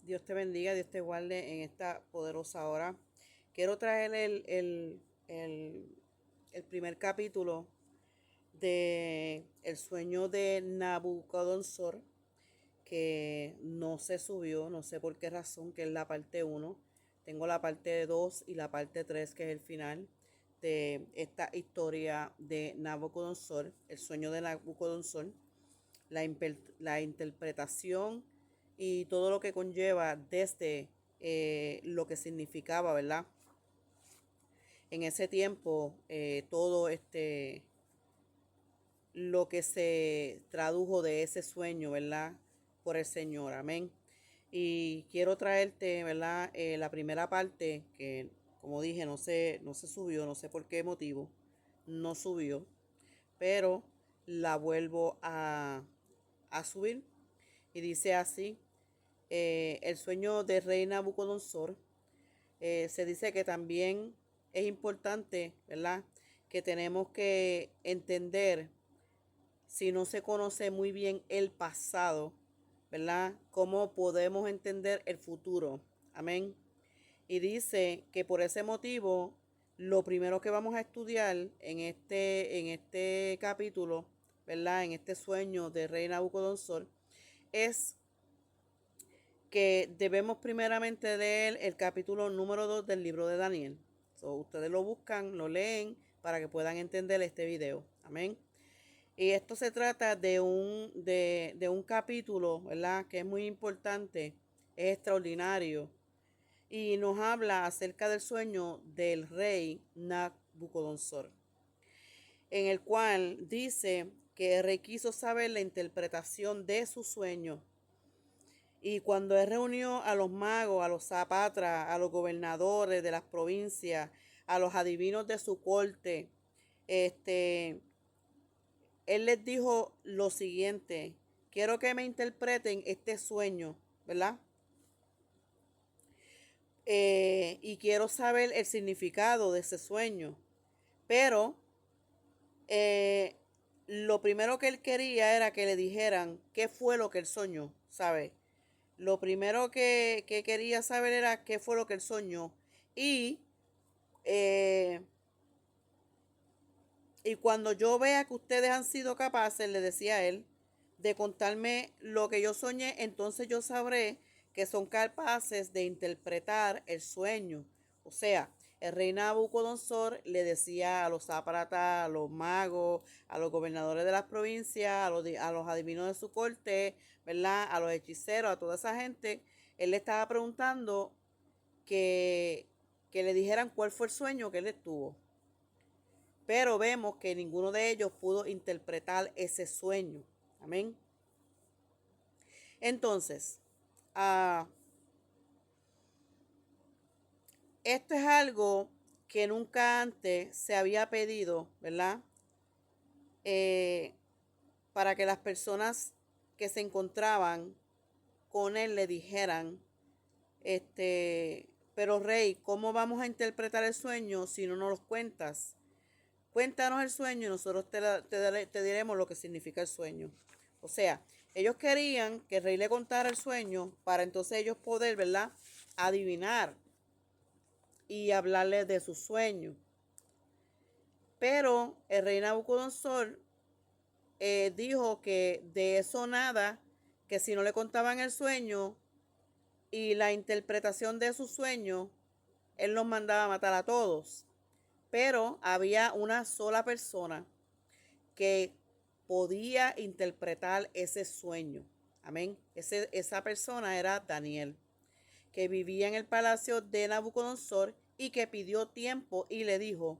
Dios te bendiga, Dios te guarde en esta poderosa hora. Quiero traer el primer capítulo de El sueño de Nabucodonosor, que no se subió, no sé por qué razón, que es la parte uno. Tengo la parte 2 y la parte 3, que es el final de esta historia de Nabucodonosor, el sueño de Nabucodonosor, la interpretación y todo lo que conlleva desde lo que significaba, ¿verdad? En ese tiempo, todo lo que se tradujo de ese sueño, ¿verdad? Por el Señor, amén. Y quiero traerte, ¿verdad? La primera parte que, como dije, no se subió, no sé por qué motivo, no subió, pero la vuelvo a subir. Y dice así, el sueño de rey Nabucodonosor. Se dice que también es importante, ¿verdad? Que tenemos que entender, si no se conoce muy bien el pasado, ¿verdad? Cómo podemos entender el futuro. Amén. Y dice que por ese motivo, lo primero que vamos a estudiar en este capítulo, ¿verdad? En este sueño de rey Nabucodonosor, es que debemos primeramente leer el capítulo número 2 del libro de Daniel. Ustedes lo buscan, lo leen para que puedan entender este video. Amén. Y esto se trata de un capítulo, ¿verdad? Que es muy importante, es extraordinario. Y nos habla acerca del sueño del rey Nabucodonosor, en el cual dice que el rey quiso saber la interpretación de su sueño. Y cuando él reunió a los magos, a los zapatras, a los gobernadores de las provincias, a los adivinos de su corte, él les dijo lo siguiente: quiero que me interpreten este sueño, ¿verdad? Y quiero saber el significado de ese sueño. Pero eh, lo primero que él quería era que le dijeran qué fue lo que él soñó, ¿sabes? Lo primero que quería saber era qué fue lo que él soñó. Y, eh, y cuando yo vea que ustedes han sido capaces, le decía él, de contarme lo que yo soñé, entonces yo sabré que son capaces de interpretar el sueño. O sea, el rey Nabucodonosor le decía a los zápatas, a los magos, a los gobernadores de las provincias, a los adivinos de su corte, ¿verdad? A los hechiceros, a toda esa gente. Él le estaba preguntando que, que le dijeran cuál fue el sueño que él tuvo. Pero vemos que ninguno de ellos pudo interpretar ese sueño. Amén. Entonces, ah, esto es algo que nunca antes se había pedido, ¿verdad? Eh, para que las personas que se encontraban con él le dijeran, pero rey, ¿cómo vamos a interpretar el sueño si no nos lo cuentas? Cuéntanos el sueño y nosotros te diremos lo que significa el sueño. O sea, ellos querían que el rey le contara el sueño para entonces ellos poder, ¿verdad?, adivinar y hablarle de su sueño. Pero el rey Nabucodonosor dijo que de eso nada, que si no le contaban el sueño y la interpretación de su sueño, él los mandaba a matar a todos. Pero había una sola persona que podía interpretar ese sueño. Amén. Esa persona era Daniel, que vivía en el palacio de Nabucodonosor y que pidió tiempo y le dijo,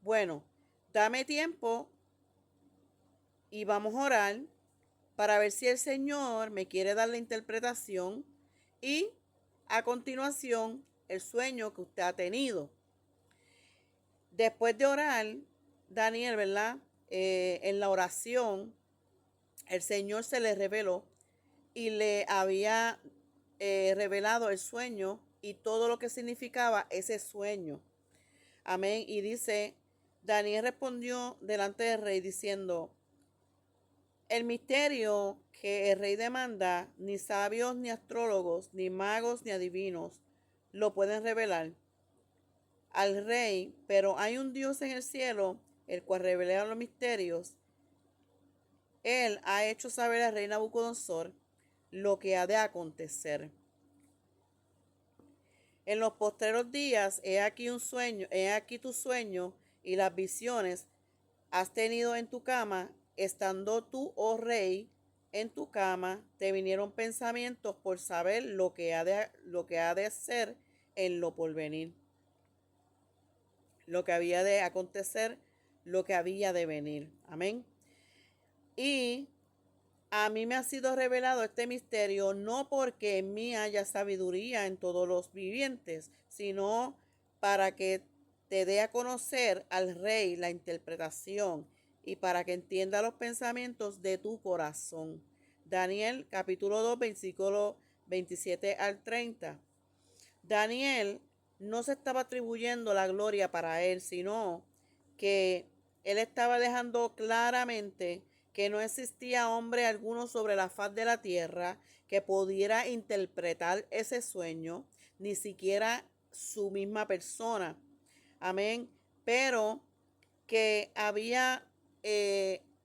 bueno, dame tiempo y vamos a orar para ver si el Señor me quiere dar la interpretación y a continuación el sueño que usted ha tenido. Después de orar, Daniel, ¿verdad? En la oración, el Señor se le reveló y le había revelado el sueño y todo lo que significaba ese sueño. Amén. Y dice, Daniel respondió delante del rey diciendo, El misterio que el rey demanda, ni sabios, ni astrólogos, ni magos, ni adivinos lo pueden revelar al rey, pero hay un Dios en el cielo, el cual revela los misterios. Él ha hecho saber al rey Nabucodonosor lo que ha de acontecer. En los postreros días, he aquí un sueño, he aquí tu sueño y las visiones has tenido en tu cama, estando tú, oh rey, en tu cama, te vinieron pensamientos por saber lo que ha de ser en lo porvenir, lo que había de acontecer, lo que había de venir. Amén. Y a mí me ha sido revelado este misterio no porque en mí haya sabiduría en todos los vivientes, sino para que te dé a conocer al rey la interpretación y para que entienda los pensamientos de tu corazón. Daniel capítulo 2 versículo 27 al 30. Daniel no se estaba atribuyendo la gloria para él, sino que él estaba dejando claramente que no existía hombre alguno sobre la faz de la tierra que pudiera interpretar ese sueño, ni siquiera su misma persona. Amén. Pero que había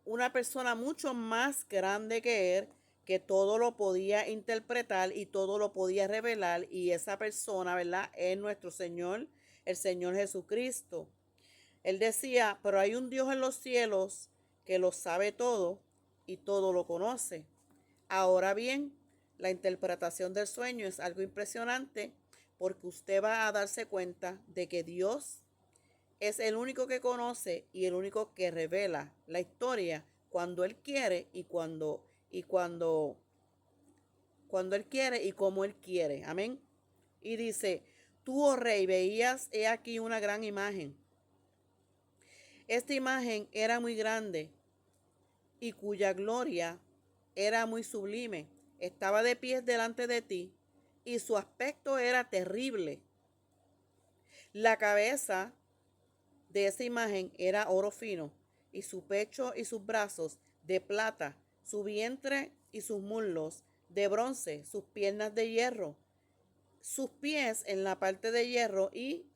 una persona mucho más grande que él, que todo lo podía interpretar y todo lo podía revelar, y esa persona, ¿verdad?, es nuestro Señor, el Señor Jesucristo. Él decía, pero hay un Dios en los cielos que lo sabe todo y todo lo conoce. Ahora bien, la interpretación del sueño es algo impresionante porque usted va a darse cuenta de que Dios es el único que conoce y el único que revela la historia cuando Él quiere cuando Él quiere y como Él quiere. Amén. Y dice, tú, oh rey, veías, he aquí una gran imagen. Esta imagen era muy grande y cuya gloria era muy sublime. Estaba de pies delante de ti y su aspecto era terrible. La cabeza de esa imagen era oro fino y su pecho y sus brazos de plata, su vientre y sus muslos de bronce, sus piernas de hierro, sus pies en la parte de hierro y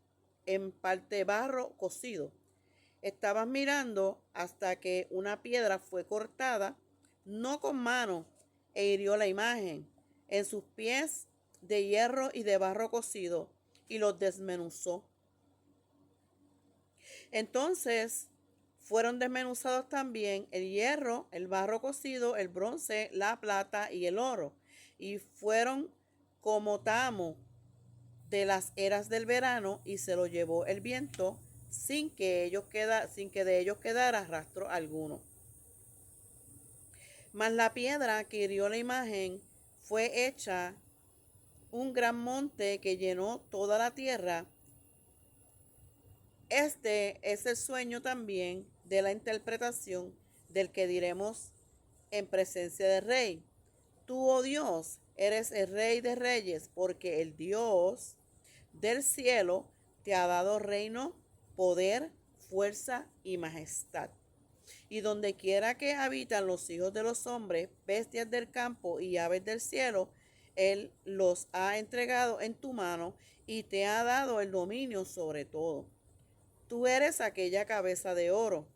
en parte barro cocido. Estabas mirando hasta que una piedra fue cortada, no con mano, e hirió la imagen en sus pies de hierro y de barro cocido, y los desmenuzó. Entonces fueron desmenuzados también el hierro, el barro cocido, el bronce, la plata y el oro, y fueron como tamo de las eras del verano, y se lo llevó el viento sin que de ellos quedara rastro alguno. Mas la piedra que hirió la imagen fue hecha un gran monte que llenó toda la tierra. Este es el sueño también de la interpretación del que diremos en presencia del rey. Tú, oh Dios, eres el rey de reyes, porque el Dios del cielo te ha dado reino, poder, fuerza y majestad. Y donde quiera que habitan los hijos de los hombres, bestias del campo y aves del cielo, Él los ha entregado en tu mano y te ha dado el dominio sobre todo. Tú eres aquella cabeza de oro,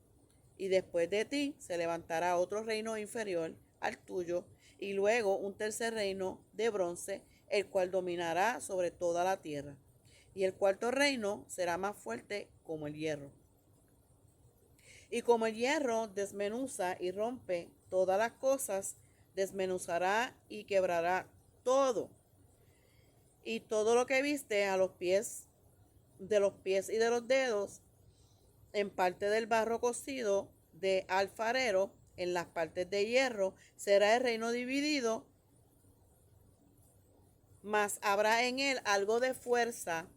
y después de ti se levantará otro reino inferior al tuyo, y luego un tercer reino de bronce, el cual dominará sobre toda la tierra. Y el cuarto reino será más fuerte como el hierro. Y como el hierro desmenuza y rompe todas las cosas, desmenuzará y quebrará todo. Y todo lo que viste a los pies, de los pies y de los dedos, en parte del barro cocido de alfarero, en las partes de hierro, será el reino dividido, mas habrá en él algo de fuerza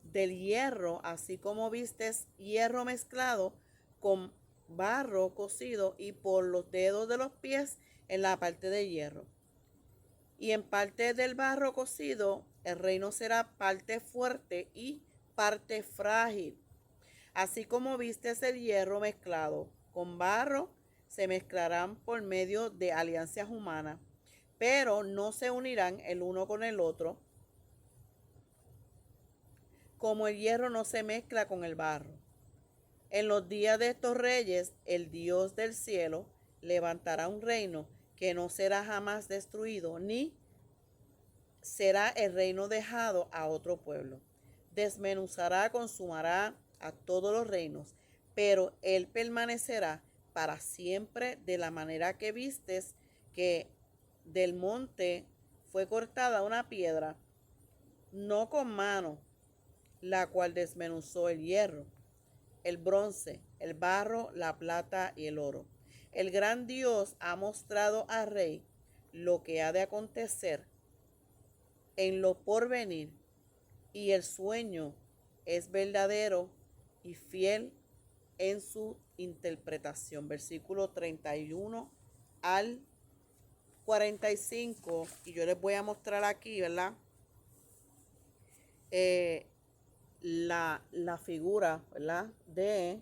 del hierro, así como vistes hierro mezclado con barro cocido y por los dedos de los pies en la parte de hierro. Y en parte del barro cocido, el reino será parte fuerte y parte frágil. Así como vistes el hierro mezclado con barro, se mezclarán por medio de alianzas humanas, pero no se unirán el uno con el otro, como el hierro no se mezcla con el barro. En los días de estos reyes, el Dios del cielo levantará un reino que no será jamás destruido, ni será el reino dejado a otro pueblo. Desmenuzará, consumará a todos los reinos, pero él permanecerá para siempre, de la manera que vistes que del monte fue cortada una piedra, no con mano, la cual desmenuzó el hierro, el bronce, el barro, la plata y el oro. El gran Dios ha mostrado al rey lo que ha de acontecer en lo porvenir, y el sueño es verdadero y fiel en su interpretación. Versículo 31 al 45. Y yo les voy a mostrar aquí, ¿verdad? La figura, ¿verdad? De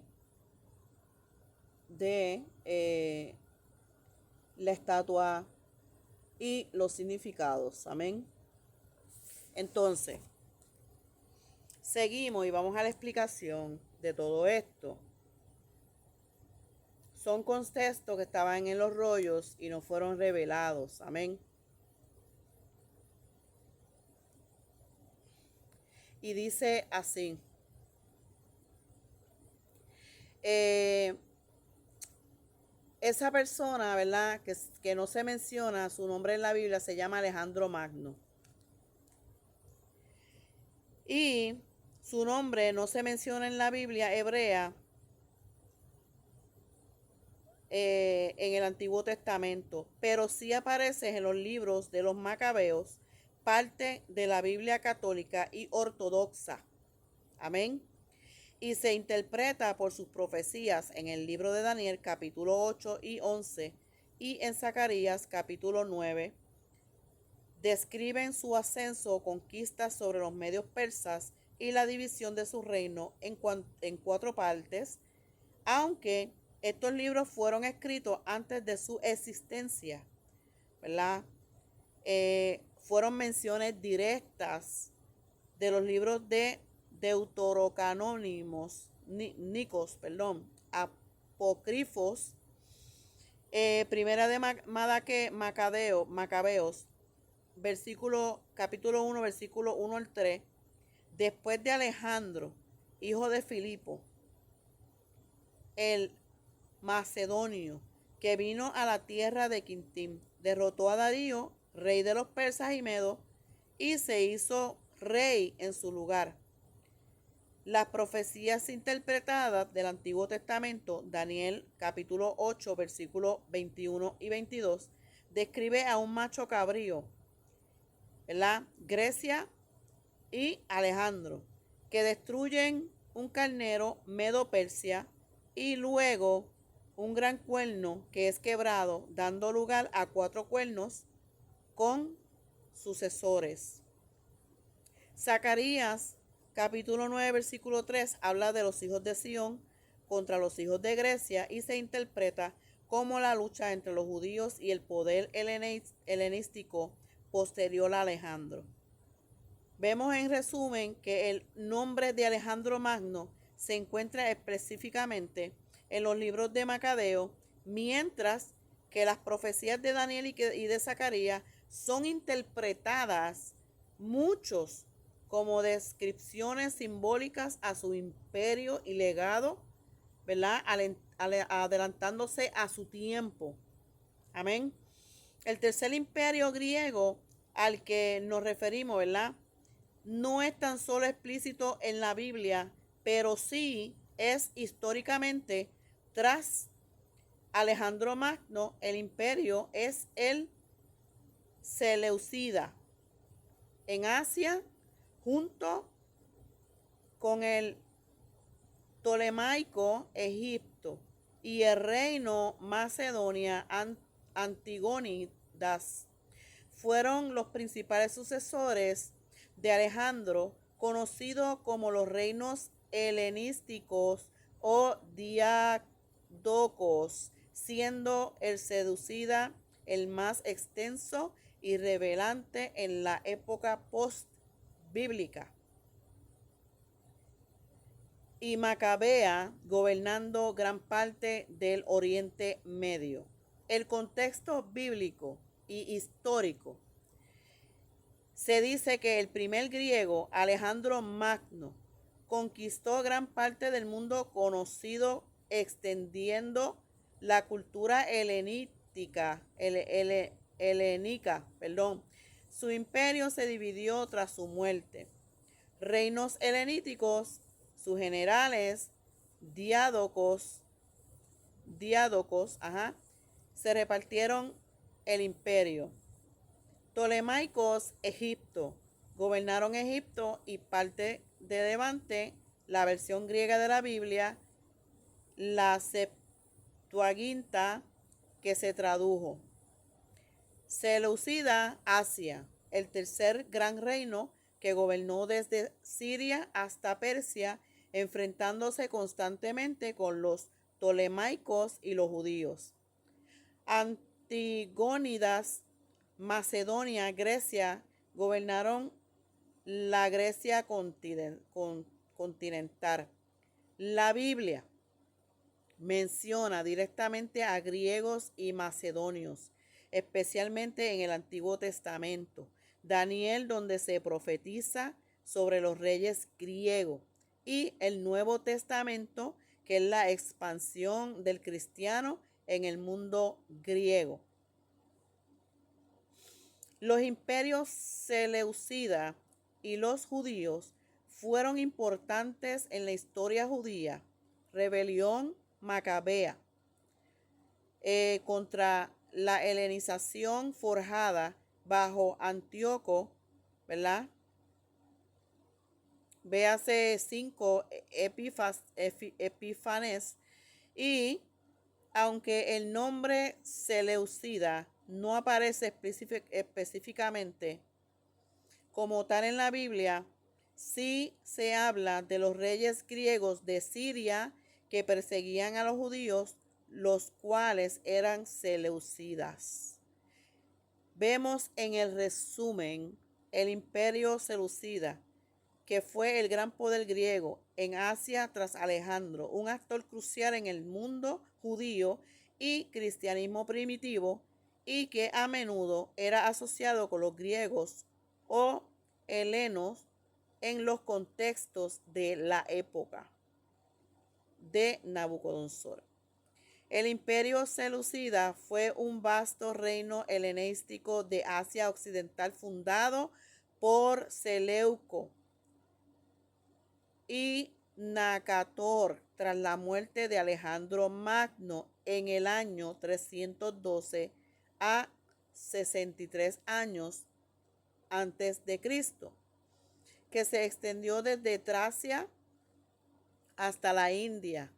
la estatua y los significados. Amén. Entonces, seguimos y vamos a la explicación de todo esto. Son contextos que estaban en los rollos y no fueron revelados. Amén. Y dice así. Esa persona, ¿verdad? Que no se menciona su nombre en la Biblia, se llama Alejandro Magno. Y su nombre no se menciona en la Biblia hebrea en el Antiguo Testamento, pero sí aparece en los libros de los Macabeos, parte de la Biblia católica y ortodoxa. Amén. Y se interpreta por sus profecías en el libro de Daniel capítulo 8 y 11 y en Zacarías capítulo 9. Describen su ascenso o conquista sobre los medios persas y la división de su reino en 4 partes, aunque estos libros fueron escritos antes de su existencia, ¿verdad? Fueron menciones directas de los libros de deuterocanónimos, apócrifos, primera de Macabeos, capítulo 1, versículo 1 al 3, después de Alejandro, hijo de Filipo, el macedonio, que vino a la tierra de Quintim, derrotó a Darío, rey de los persas y medos, y se hizo rey en su lugar. Las profecías interpretadas del Antiguo Testamento, Daniel capítulo 8, versículos 21 y 22, describe a un macho cabrío, ¿verdad? Grecia y Alejandro, que destruyen un carnero Medo-Persia y luego un gran cuerno que es quebrado, dando lugar a 4 cuernos con sucesores. Zacarías capítulo 9 versículo 3 habla de los hijos de Sión contra los hijos de Grecia y se interpreta como la lucha entre los judíos y el poder helenístico posterior a Alejandro. Vemos en resumen que el nombre de Alejandro Magno se encuentra específicamente en los libros de Macabeo, mientras que las profecías de Daniel y de Zacarías son interpretadas muchos como descripciones simbólicas a su imperio y legado, ¿verdad? Adelantándose a su tiempo. Amén. El tercer imperio griego al que nos referimos, ¿verdad? No es tan solo explícito en la Biblia, pero sí es históricamente tras Alejandro Magno, el imperio es el Seleucida en Asia, junto con el Ptolemaico Egipto y el reino Macedonia Antigónidas fueron los principales sucesores de Alejandro, conocidos como los reinos helenísticos o diádocos, siendo el Seleucida el más extenso y revelante en la época post-bíblica, y Macabea gobernando gran parte del Oriente Medio. El contexto bíblico y histórico: se dice que el primer griego, Alejandro Magno, conquistó gran parte del mundo conocido, extendiendo la cultura helénica. Su imperio se dividió tras su muerte. Reinos heleníticos, sus generales, diádocos, se repartieron el imperio. Ptolemaicos, Egipto, gobernaron Egipto y parte de Levante, la versión griega de la Biblia, la Septuaginta, que se tradujo. Seleucida, Asia, el tercer gran reino que gobernó desde Siria hasta Persia, enfrentándose constantemente con los ptolemaicos y los judíos. Antigónidas, Macedonia, Grecia, gobernaron la Grecia continental. La Biblia menciona directamente a griegos y macedonios, especialmente en el Antiguo Testamento. Daniel, donde se profetiza sobre los reyes griegos, y el Nuevo Testamento, que es la expansión del cristiano en el mundo griego. Los imperios seleucida y los judíos fueron importantes en la historia judía. Rebelión macabea contra la helenización forjada bajo Antíoco, ¿verdad? Véase 5 Epífanes. Y aunque el nombre Seleucida no aparece específicamente como tal en la Biblia, sí se habla de los reyes griegos de Siria que perseguían a los judíos, los cuales eran seleucidas. Vemos en el resumen el imperio seleucida, que fue el gran poder griego en Asia tras Alejandro, un actor crucial en el mundo judío y cristianismo primitivo, y que a menudo era asociado con los griegos o helenos en los contextos de la época de Nabucodonosor. El imperio seleucida fue un vasto reino helenístico de Asia Occidental fundado por Seleuco y Nacator tras la muerte de Alejandro Magno en el año 312 a 63 años antes de Cristo, que se extendió desde Tracia hasta la India,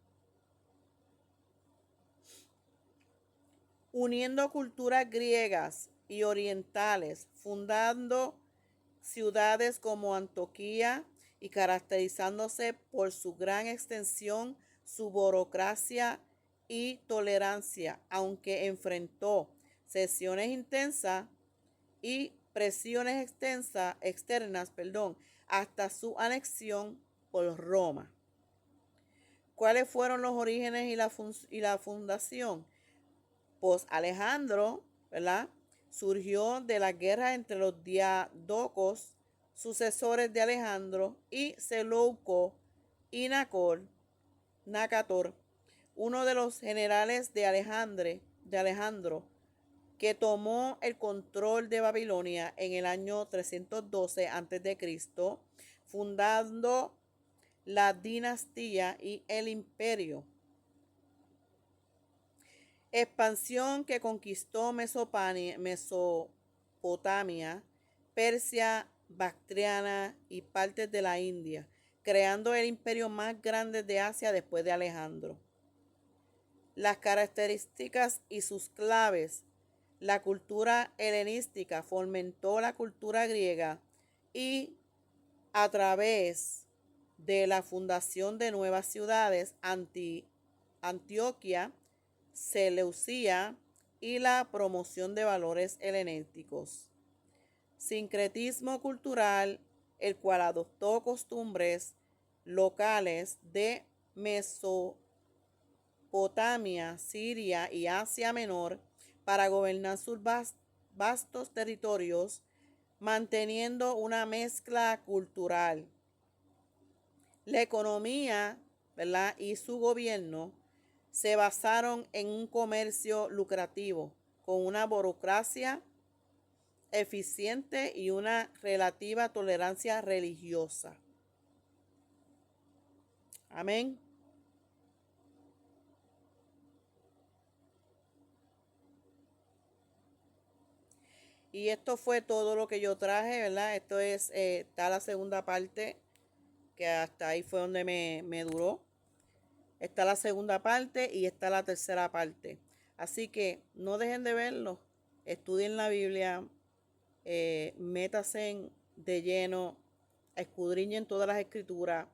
uniendo culturas griegas y orientales, fundando ciudades como Antioquía y caracterizándose por su gran extensión, su burocracia y tolerancia, aunque enfrentó sesiones intensas y presiones externas, hasta su anexión por Roma. ¿Cuáles fueron los orígenes y la fundación? Pues Alejandro, ¿verdad?, surgió de la guerra entre los diádocos, sucesores de Alejandro, y Seleuco y Nacator, uno de los generales de Alejandro, que tomó el control de Babilonia en el año 312 a.C., fundando la dinastía y el imperio. Expansión que conquistó Mesopotamia, Persia, Bactriana y partes de la India, creando el imperio más grande de Asia después de Alejandro. Las características y sus claves: la cultura helenística fomentó la cultura griega y a través de la fundación de nuevas ciudades, Antioquia, Seleucía y la promoción de valores helenísticos. Sincretismo cultural, el cual adoptó costumbres locales de Mesopotamia, Siria y Asia Menor para gobernar sus vastos territorios, manteniendo una mezcla cultural. La economía, ¿verdad?, y su gobierno se basaron en un comercio lucrativo, con una burocracia eficiente y una relativa tolerancia religiosa. Amén. Y esto fue todo lo que yo traje, ¿verdad? Esto es, está la segunda parte, que hasta ahí fue donde me duró. Está la segunda parte y está la tercera parte. Así que no dejen de verlo. Estudien la Biblia, métase de lleno, escudriñen todas las escrituras,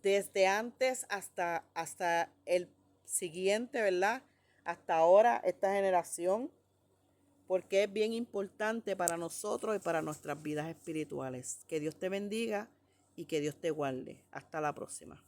desde antes hasta el siguiente, ¿verdad? Hasta ahora, esta generación, porque es bien importante para nosotros y para nuestras vidas espirituales. Que Dios te bendiga y que Dios te guarde. Hasta la próxima.